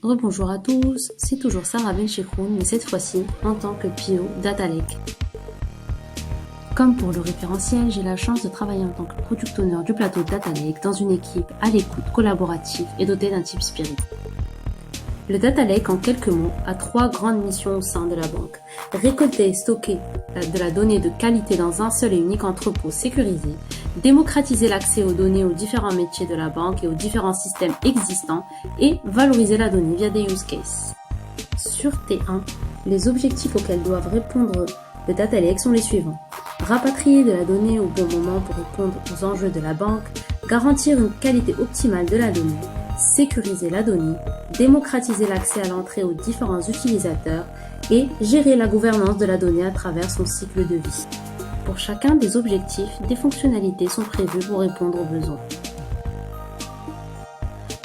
Rebonjour à tous, c'est toujours Sarah Benchekroun, mais cette fois-ci en tant que PO Data Lake. Comme pour le référentiel, j'ai la chance de travailler en tant que Product Owner du plateau Data Lake dans une équipe à l'écoute, collaborative et dotée d'un type Spirit. Le Data Lake, en quelques mots, a 3 grandes missions au sein de la banque. Récolter et stocker de la donnée de qualité dans un seul et unique entrepôt sécurisé, démocratiser l'accès aux données aux différents métiers de la banque et aux différents systèmes existants, et valoriser la donnée via des use cases. Sur T1, les objectifs auxquels doivent répondre le Data Lake sont les suivants. Rapatrier de la donnée au bon moment pour répondre aux enjeux de la banque, garantir une qualité optimale de la donnée, sécuriser la donnée, démocratiser l'accès à l'entrée aux différents utilisateurs et gérer la gouvernance de la donnée à travers son cycle de vie. Pour chacun des objectifs, des fonctionnalités sont prévues pour répondre aux besoins.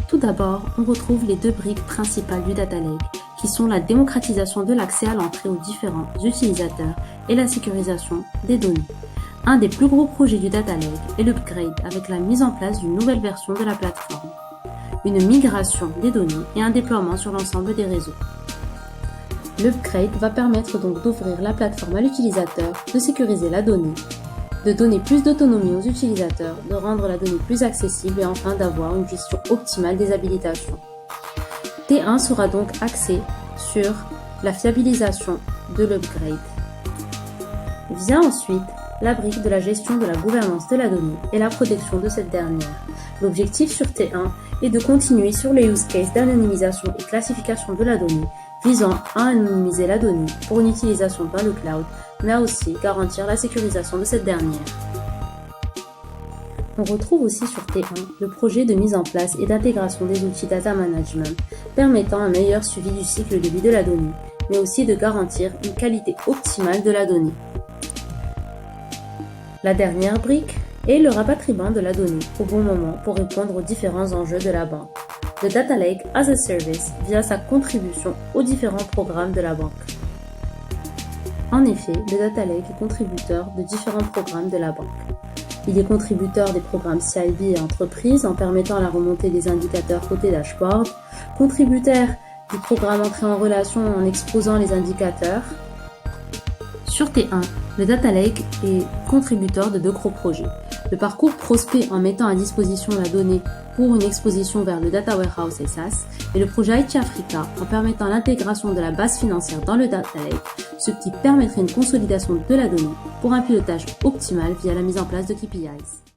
Tout d'abord, on retrouve les 2 briques principales du Data Lake, qui sont la démocratisation de l'accès à l'entrée aux différents utilisateurs et la sécurisation des données. Un des plus gros projets du Data Lake est l'upgrade avec la mise en place d'une nouvelle version de la plateforme, une migration des données et un déploiement sur l'ensemble des réseaux. L'upgrade va permettre donc d'ouvrir la plateforme à l'utilisateur, de sécuriser la donnée, de donner plus d'autonomie aux utilisateurs, de rendre la donnée plus accessible et enfin d'avoir une gestion optimale des habilitations. T1 sera donc axé sur la fiabilisation de l'upgrade. Vient ensuite la brique de la gestion de la gouvernance de la donnée et la protection de cette dernière. L'objectif sur T1 est de continuer sur les use cases d'anonymisation et classification de la donnée, visant à anonymiser la donnée pour une utilisation dans le cloud, mais à aussi garantir la sécurisation de cette dernière. On retrouve aussi sur T1 le projet de mise en place et d'intégration des outils data management, permettant un meilleur suivi du cycle de vie de la donnée, mais aussi de garantir une qualité optimale de la donnée. La dernière brique est le rapatriement de la donnée au bon moment pour répondre aux différents enjeux de la banque. Le Data Lake as a Service via sa contribution aux différents programmes de la banque. En effet, le Data Lake est contributeur de différents programmes de la banque. Il est contributeur des programmes CIB et entreprises en permettant la remontée des indicateurs côté dashboard, contributeur du programme entrée en relation en exposant les indicateurs. Sur T1, le Data Lake est contributeur de 2 gros projets. Le parcours prospect en mettant à disposition la donnée pour une exposition vers le Data Warehouse et SaaS, et le projet IT Africa en permettant l'intégration de la base financière dans le Data Lake, ce qui permettrait une consolidation de la donnée pour un pilotage optimal via la mise en place de KPIs.